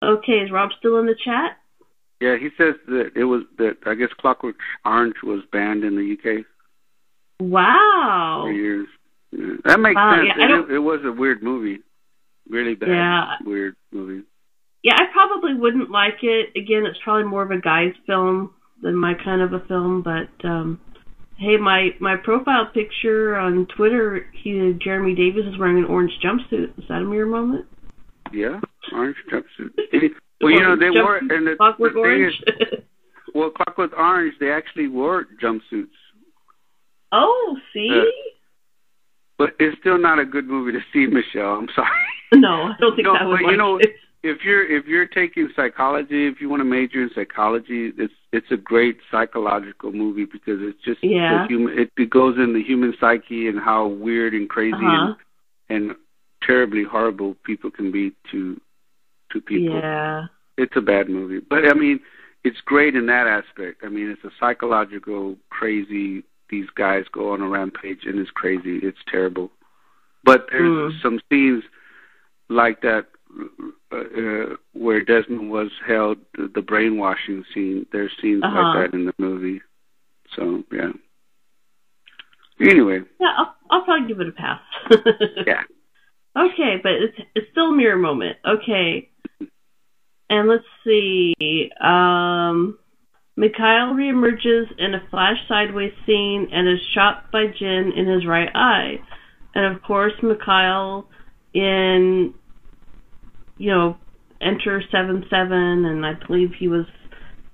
Okay, is Rob still in the chat? Yeah, he says that I guess Clockwork Orange was banned in the UK. Wow. For years. Yeah. That makes sense. Yeah, it was a weird movie. Really bad, weird movie. Yeah, I probably wouldn't like it. Again, it's probably more of a guy's film than my kind of a film, but hey, my profile picture on Twitter, Jeremy Davis is wearing an orange jumpsuit. Is that a mirror moment? Yeah, orange jumpsuit. Well, they wore it, and Clockwork Orange. Well, Clockwork Orange, they actually wore jumpsuits. Oh, see? But it's still not a good movie to see, Michelle. I'm sorry. No, I don't think that was like if you're taking psychology, if you want to major in psychology, it's a great psychological movie because it's just it goes in the human psyche and how weird and crazy and terribly horrible people can be to people. Yeah. It's a bad movie. But I mean, it's great in that aspect. I mean, it's a psychological crazy, these guys go on a rampage and it's crazy. It's terrible. But there's some scenes like that where Desmond was held, the brainwashing scene. There's scenes like that in the movie. So, yeah. Anyway. Yeah, I'll probably give it a pass. Yeah. Okay, but it's still a mirror moment. Okay. And let's see. Mikhail reemerges in a flash sideways scene and is shot by Jin in his right eye. And of course, Mikhail in, Enter 7/7, and I believe he was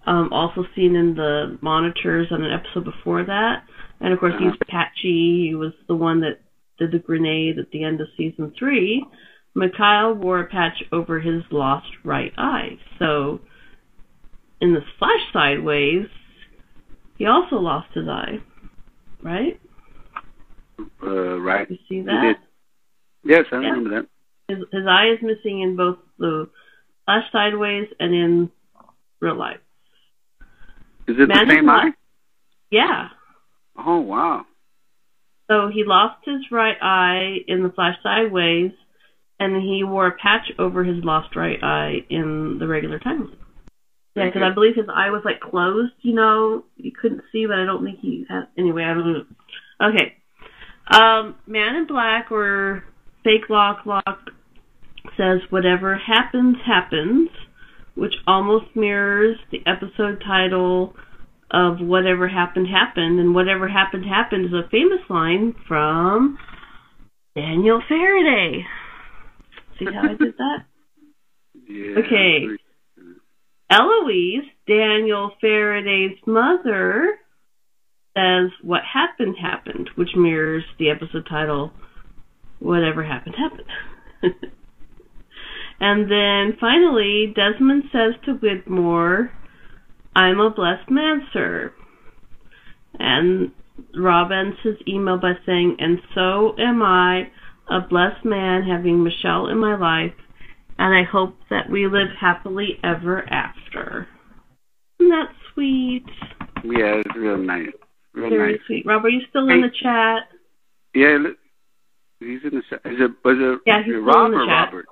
also seen in the monitors on an episode before that. And of course, he's Patchy. He was the one that did the grenade at the end of season 3. Mikhail wore a patch over his lost right eye. So, in the flash sideways, he also lost his eye, right? Right. You see that? Yes, I remember that. His eye is missing in both the flash sideways and in real life. Is it the same eye? Yeah. Oh, wow. So he lost his right eye in the flash sideways, and he wore a patch over his lost right eye in the regular timeline. Yeah, because I believe his eye was closed, you couldn't see, but I don't think he had. Anyway, I don't know. Okay. Man in Black, or Fake Lock says, whatever happens, happens, which almost mirrors the episode title of Whatever Happened, Happened. And Whatever Happened, Happened is a famous line from Daniel Faraday. See how I did that? Yeah. Okay. Eloise, Daniel Faraday's mother, says, what happened, happened, which mirrors the episode title, Whatever Happened, Happened. And then finally, Desmond says to Widmore, I'm a blessed man, sir. And Rob ends his email by saying, and so am I, a blessed man having Michelle in my life, and I hope that we live happily ever after. Isn't that sweet? Yeah, it's real nice. Very sweet. Rob, are you still in the chat? Yeah, he's in the chat. Is it Rob or chat. Robert?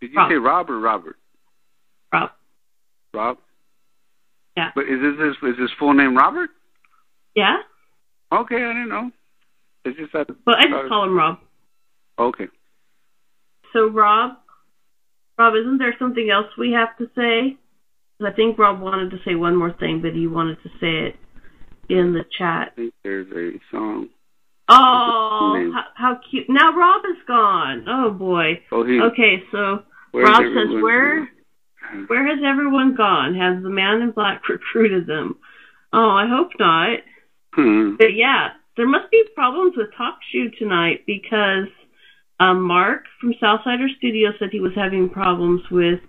Did you say Rob or Robert? Rob. Rob? Yeah. But is his full name Robert? Yeah. Okay, I didn't know. It's just that. Well, I just call him Rob. Okay. So Rob, isn't there something else we have to say? I think Rob wanted to say one more thing, but he wanted to say it in the chat. I think there's a song. Oh, how cute. Now Rob is gone. Oh, boy. Okay, so Rob says, where has everyone gone? Has the Man in Black recruited them? Oh, I hope not. But yeah, there must be problems with TalkShoe tonight because Mark from Southsider Studio said he was having problems with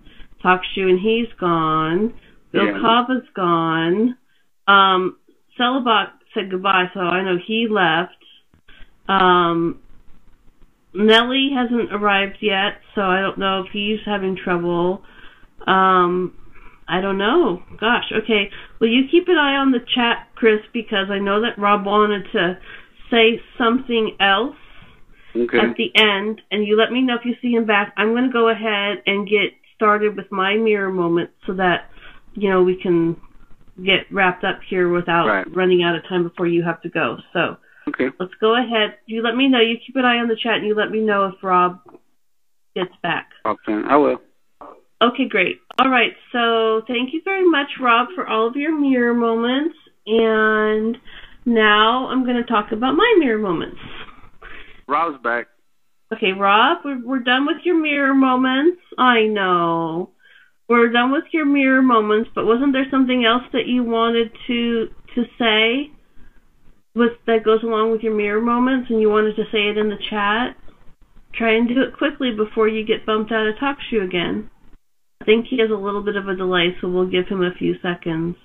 TalkShoe and he's gone. Bill Cava's gone. Celebach said goodbye, so I know he left. Nelly hasn't arrived yet, so I don't know if he's having trouble. I don't know. Gosh, okay. Well, you keep an eye on the chat, Chris, because I know that Rob wanted to say something else at the end, and you let me know if you see him back. I'm going to go ahead and get started with my mirror moment so that, we can get wrapped up here without running out of time before you have to go. So let's go ahead. You let me know. You keep an eye on the chat and you let me know if Rob gets back. Okay, I will. Okay, great. All right, so thank you very much, Rob, for all of your mirror moments. And now I'm going to talk about my mirror moments. Rob's back. Okay, Rob, we're done with your mirror moments. I know. We're done with your mirror moments, but wasn't there something else that you wanted to say that goes along with your mirror moments and you wanted to say it in the chat? Try and do it quickly before you get bumped out of TalkShoe again. I think he has a little bit of a delay, so we'll give him a few seconds.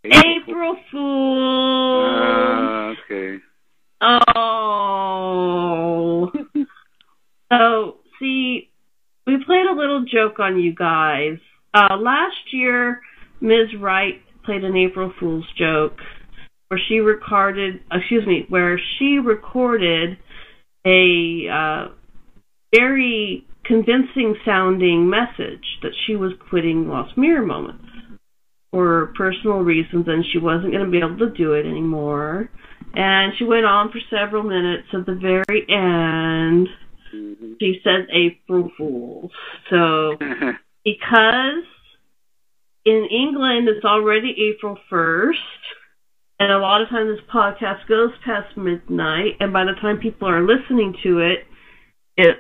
April Fool! Okay. Oh! So, see, we played a little joke on you guys. Last year, Ms. Wright played an April Fool's joke where she recorded a very convincing sounding message that she was quitting Lost Mirror Moments for personal reasons and she wasn't going to be able to do it anymore. And she went on for several minutes. At the very end, she says April Fool's. So, because in England it's already April 1st, and a lot of times this podcast goes past midnight, and by the time people are listening to it, it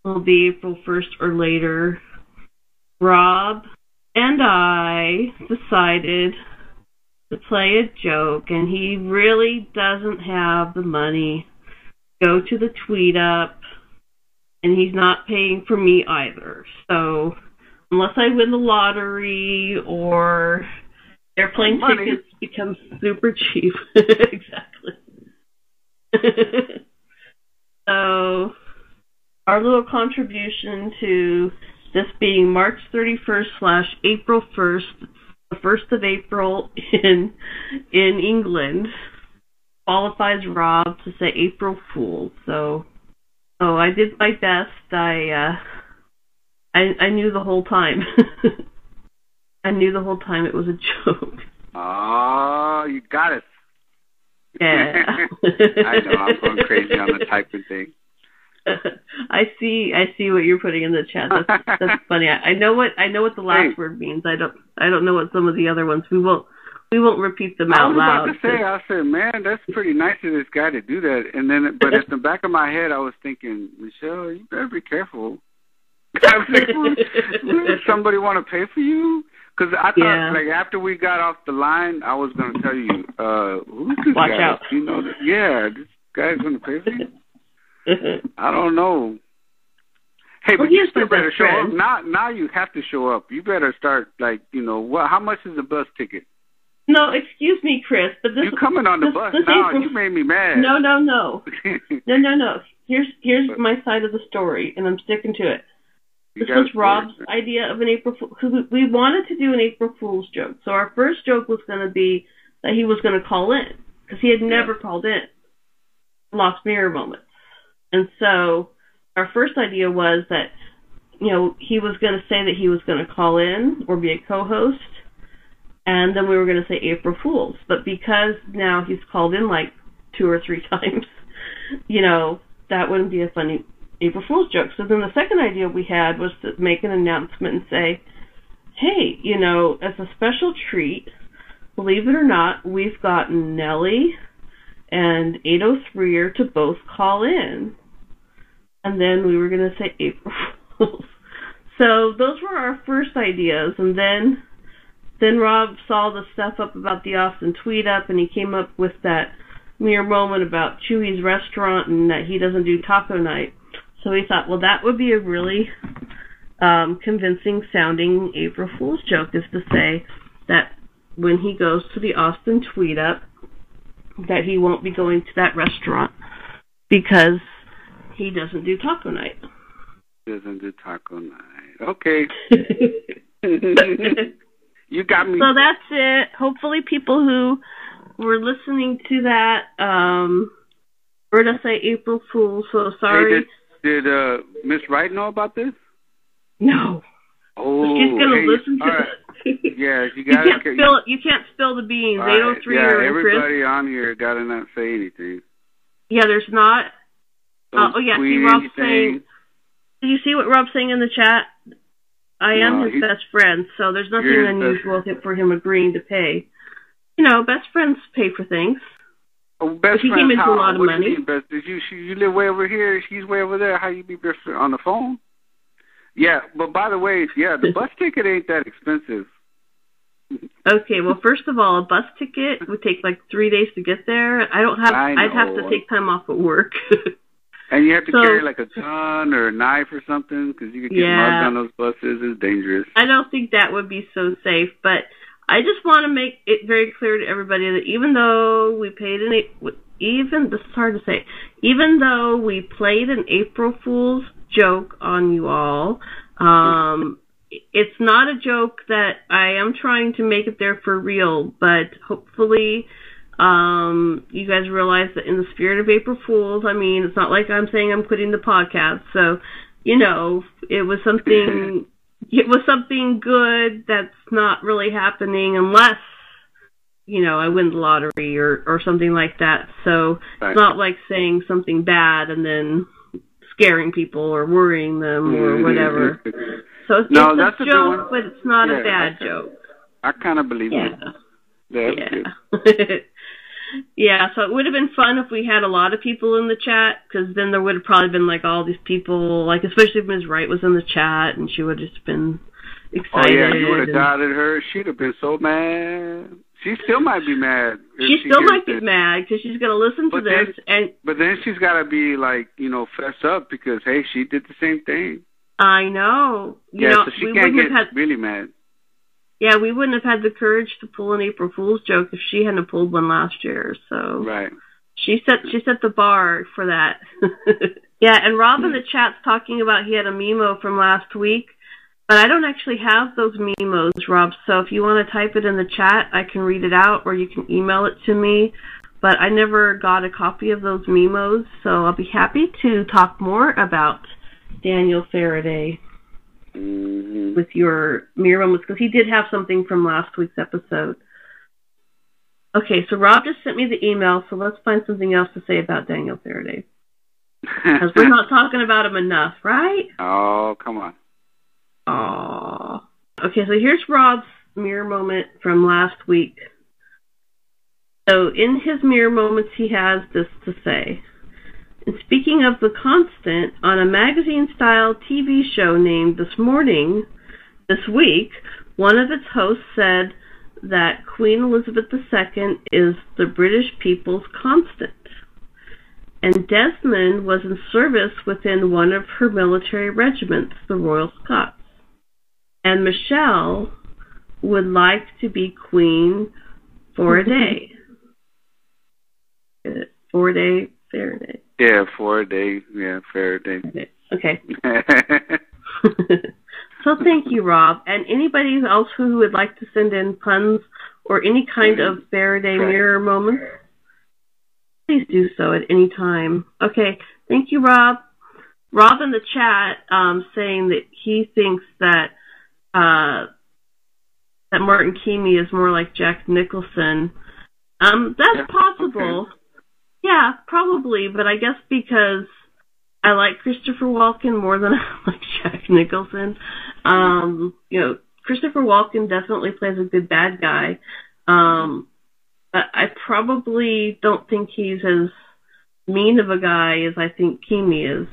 will be April 1st or later. Rob and I decided to play a joke, and he really doesn't have the money to go to the tweet up, and he's not paying for me either. So, unless I win the lottery or airplane tickets become super cheap. Exactly. So, our little contribution to this being March 31st / April 1st, the 1st of April in England, qualifies Rob to say April Fool. So I did my best. I knew the whole time. I knew the whole time it was a joke. Oh, you got it. Yeah. I know, I'm going crazy on the typing thing. I see what you're putting in the chat. That's funny. I know what the last word means. I don't know what some of the other ones. We won't repeat them out loud. I said, man, that's pretty nice of this guy to do that. And then, but at the back of my head, I was thinking, Michelle, you better be careful. I was like, does somebody want to pay for you? Because I thought, like, after we got off the line, I was going to tell you, who's this Watch guy? out. You know that? Yeah, this guy's going to pay for you. I don't know. Hey, but you still better show up. Now you have to show up. You better start, like, how much is the bus ticket? No, excuse me, Chris, but this... You coming on the bus now, you made me mad. No. No. Here's my side of the story, and I'm sticking to it. This was Rob's idea of an April Fool, because we wanted to do an April Fool's joke. So our first joke was going to be that he was going to call in, because he had never called in. Lost Mirror Moments. And so our first idea was that, he was going to say that he was going to call in or be a co-host, and then we were going to say April Fool's. But because now he's called in like 2 or 3 times, that wouldn't be a funny April Fool's joke. So then the second idea we had was to make an announcement and say, hey, as a special treat, believe it or not, we've gotten Nellie and 803er to both call in. And then we were going to say April Fool's. So those were our first ideas. And then Rob saw the stuff up about the Austin Tweet Up, and he came up with that mere moment about Chewy's restaurant and that he doesn't do taco night. So we thought, well, that would be a really convincing sounding April Fool's joke, is to say that when he goes to the Austin Tweet Up, that he won't be going to that restaurant because he doesn't do taco night. Doesn't do taco night. Okay. You got me. So that's it. Hopefully people who were listening to that heard us say April Fool, so sorry. Hey, did Miss Wright know about this? No. Oh, she's gonna listen to it. Yeah, you can't spill the beans. Right. 803 yeah, or everybody Chris. on here gotta not say anything. Yeah, there's not. See, Rob's saying. Did you see what Rob's saying in the chat? I am his best friend, so there's nothing unusual for him agreeing to pay. You know, best friends pay for things. Oh, best he friends, came into a lot of what money. Do you mean, best? You live way over here, she's way over there. How you be best friend on the phone? Yeah, but by the way, the bus ticket ain't that expensive. Okay, well, first of all, a bus ticket would take like 3 days to get there. I'd have to take time off at work. And you have to carry like a gun or a knife or something because you could get mugged on those buses. It's dangerous. I don't think that would be so safe, but I just want to make it very clear to everybody that even though we paid this is hard to say, even though we played an April Fool's joke on you all, it's not a joke that I am trying to make it there for real, but hopefully you guys realize that in the spirit of April Fools, I mean, it's not like I'm saying I'm quitting the podcast. So, you know, it was something good that's not really happening unless, you know, I win the lottery or something like that. So it's not like saying something bad and then scaring people or worrying them or whatever. So it's a joke, but it's not a bad joke. I kind of believe it. Yeah. Yeah, so it would have been fun if we had a lot of people in the chat, because then there would have probably been like all these people, like especially if Ms. Wright was in the chat, and she would have just been excited. Oh yeah, you would have doubted her. She'd have been so mad. She still might be mad. She still might be mad because she's going to listen to this. But then she's got to be like, you know, fess up because, hey, she did the same thing. I know. So she can't get really mad. Yeah, we wouldn't have had the courage to pull an April Fool's joke if she hadn't pulled one last year. So right. She set the bar for that. Yeah, and Rob in the chat's talking about he had a memo from last week, but I don't actually have those memos, Rob. So if you want to type it in the chat, I can read it out, or you can email it to me. But I never got a copy of those memos, so I'll be happy to talk more about Daniel Faraday. Mm-hmm. With your mirror moments, because he did have something from last week's episode. Okay, so Rob just sent me the email, so let's find something else to say about Daniel Faraday. Because we're not talking about him enough, right? Oh, come on. Aww. Okay, so here's Rob's mirror moment from last week. So in his mirror moments, he has this to say. And speaking of The Constant, on a magazine-style TV show named This Week, one of its hosts said that Queen Elizabeth II is the British people's constant. And Desmond was in service within one of her military regiments, the Royal Scots. And Michelle would like to be queen for a day. 4 day Faraday. Yeah, 4 day. Yeah, Faraday. Okay. So thank you, Rob. And anybody else who would like to send in puns or any kind of Faraday mirror moments, please do so at any time. Okay, thank you, Rob. Rob in the chat saying that he thinks that that Martin Keamy is more like Jack Nicholson. That's possible. Okay. Yeah, probably, but I guess because I like Christopher Walken more than I like Jack Nicholson. You know, Christopher Walken definitely plays a good bad guy. But I probably don't think he's as mean of a guy as I think Keamy is.